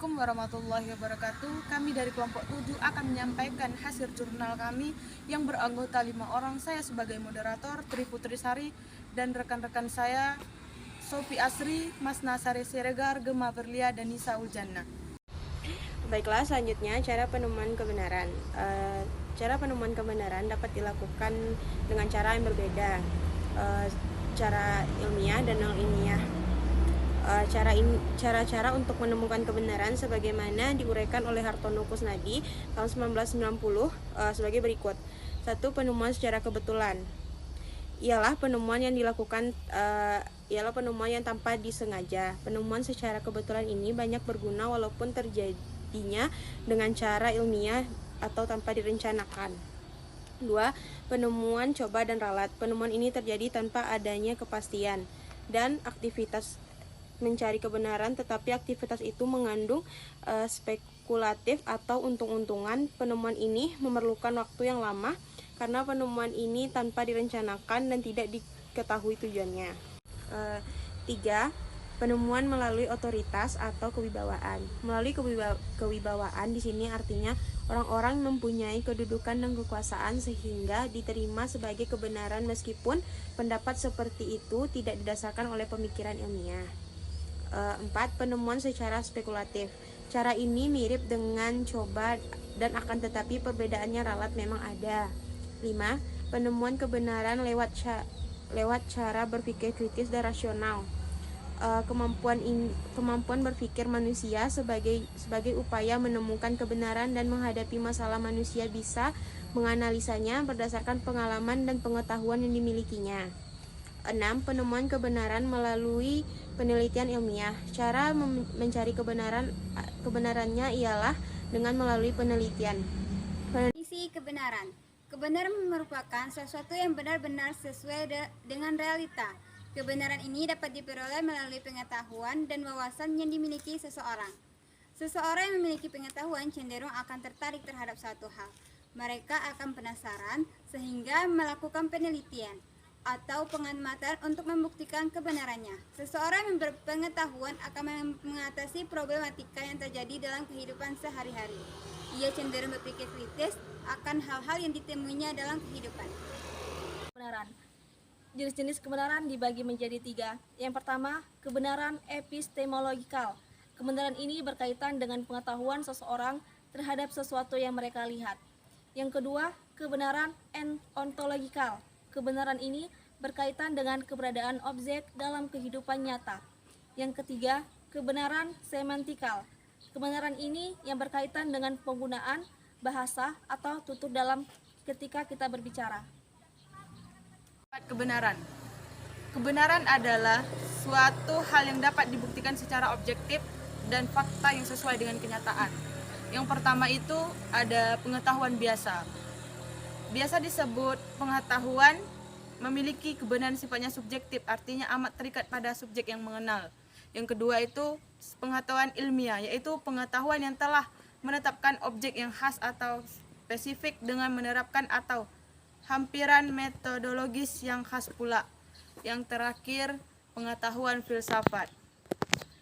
Assalamualaikum warahmatullahi wabarakatuh. Kami dari kelompok 7 akan menyampaikan hasil jurnal kami yang beranggota 5 orang. Saya sebagai moderator, Tri Putri Sari, dan rekan-rekan saya, Sofi Asri, Mas Nasari Siregar, Gema Berlia, dan Nisa Uljana. Baiklah, selanjutnya cara penemuan kebenaran. Cara penemuan kebenaran dapat dilakukan dengan cara yang berbeda, cara ilmiah dan non-ilmiah. Cara-cara untuk menemukan kebenaran sebagaimana diuraikan oleh Hartono Kusnadi tahun 1990 sebagai berikut. 1. Penemuan secara kebetulan. Ialah penemuan yang tanpa disengaja. Penemuan secara kebetulan ini banyak berguna walaupun terjadinya dengan cara ilmiah atau tanpa direncanakan. 2. Penemuan coba dan ralat. Penemuan ini terjadi tanpa adanya kepastian dan aktivitas mencari kebenaran, tetapi aktivitas itu mengandung spekulatif atau untung-untungan. Penemuan ini memerlukan waktu yang lama karena penemuan ini tanpa direncanakan dan tidak diketahui tujuannya. 3. Penemuan melalui otoritas atau kewibawaan. Melalui kewibawaan di sini artinya orang-orang mempunyai kedudukan dan kekuasaan sehingga diterima sebagai kebenaran meskipun pendapat seperti itu tidak didasarkan oleh pemikiran ilmiah. 4. Penemuan secara spekulatif. Cara ini mirip dengan coba dan akan tetapi perbedaannya ralat memang ada. 5. Penemuan kebenaran lewat cara berpikir kritis dan rasional. Kemampuan berpikir manusia sebagai upaya menemukan kebenaran dan menghadapi masalah manusia bisa menganalisanya berdasarkan pengalaman dan pengetahuan yang dimilikinya. 6. Penemuan kebenaran melalui penelitian ilmiah. Cara mencari kebenarannya ialah dengan melalui penelitian. Definisi kebenaran. Kebenaran merupakan sesuatu yang benar-benar sesuai dengan realita. Kebenaran ini dapat diperoleh melalui pengetahuan dan wawasan yang dimiliki seseorang. Seseorang yang memiliki pengetahuan cenderung akan tertarik terhadap suatu hal. Mereka akan penasaran sehingga melakukan penelitian atau pengamatan untuk membuktikan kebenarannya. Seseorang yang berpengetahuan akan mengatasi problematika yang terjadi dalam kehidupan sehari-hari. Ia cenderung berpikir kritis akan hal-hal yang ditemuinya dalam kehidupan. Kebenaran. Jenis-jenis kebenaran dibagi menjadi 3. Yang pertama, kebenaran epistemologikal. Kebenaran ini berkaitan dengan pengetahuan seseorang terhadap sesuatu yang mereka lihat. Yang kedua, kebenaran ontologikal. Kebenaran ini berkaitan dengan keberadaan objek dalam kehidupan nyata. Yang ketiga, kebenaran semantikal. Kebenaran ini yang berkaitan dengan penggunaan bahasa atau tutur dalam ketika kita berbicara. Kebenaran. Kebenaran adalah suatu hal yang dapat dibuktikan secara objektif dan fakta yang sesuai dengan kenyataan. Yang pertama itu ada pengetahuan biasa. Biasa disebut pengetahuan memiliki kebenaran sifatnya subjektif, artinya amat terikat pada subjek yang mengenal. Yang kedua itu pengetahuan ilmiah, yaitu pengetahuan yang telah menetapkan objek yang khas atau spesifik dengan menerapkan atau hampiran metodologis yang khas pula. Yang terakhir, pengetahuan filsafat,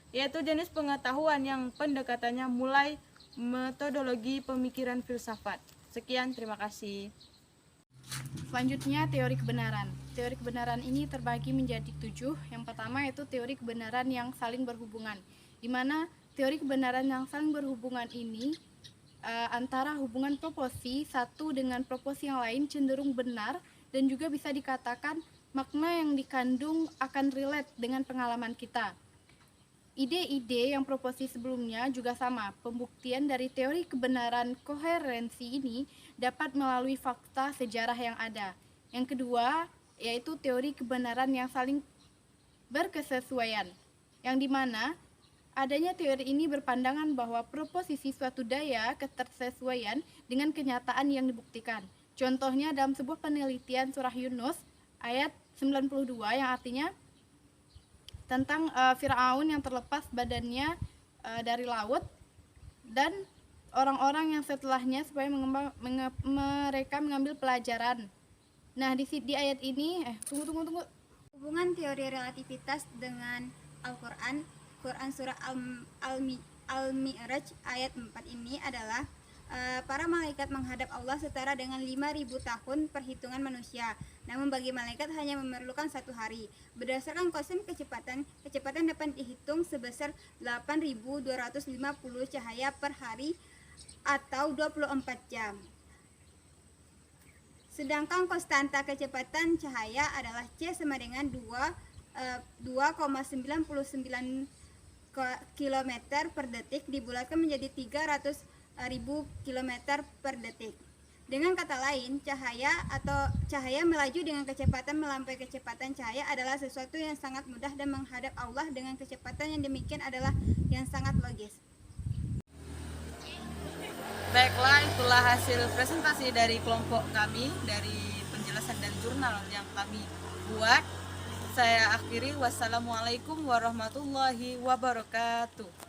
yaitu jenis pengetahuan yang pendekatannya mulai metodologi pemikiran filsafat. Sekian, terima kasih. Selanjutnya, teori kebenaran. Teori kebenaran ini terbagi menjadi 7. Yang pertama yaitu teori kebenaran yang saling berhubungan, di mana teori kebenaran yang saling berhubungan ini antara hubungan proporsi satu dengan proporsi yang lain cenderung benar dan juga bisa dikatakan makna yang dikandung akan relate dengan pengalaman kita. Ide-ide yang proporsi sebelumnya juga sama. Pembuktian dari teori kebenaran koherensi ini dapat melalui fakta sejarah yang ada. Yang kedua, yaitu teori kebenaran yang saling berkesesuaian, yang dimana adanya teori ini berpandangan bahwa proposisi suatu daya ketersesuaian dengan kenyataan yang dibuktikan. Contohnya dalam sebuah penelitian surah Yunus ayat 92 yang artinya tentang Fir'aun yang terlepas badannya dari laut dan orang-orang yang setelahnya supaya mereka mengambil pelajaran. Nah, di ayat ini tunggu. Hubungan teori relativitas dengan Al-Quran, Quran surah Al-Mi'raj ayat 4 ini adalah para malaikat menghadap Allah setara dengan 5.000 tahun perhitungan manusia. Namun bagi malaikat hanya memerlukan 1 hari. Berdasarkan kosim kecepatan dapat dihitung sebesar 8.250 cahaya per hari atau 24 jam. Sedangkan konstanta kecepatan cahaya adalah C sama dengan 2,99 km per detik dibulatkan menjadi 300.000 km per detik. Dengan kata lain, cahaya melaju dengan kecepatan melampaui kecepatan cahaya adalah sesuatu yang sangat mudah, dan menghadap Allah dengan kecepatan yang demikian adalah yang sangat logis. Baiklah, itulah hasil presentasi dari kelompok kami dari penjelasan dan jurnal yang kami buat. Saya akhiri, wassalamualaikum warahmatullahi wabarakatuh.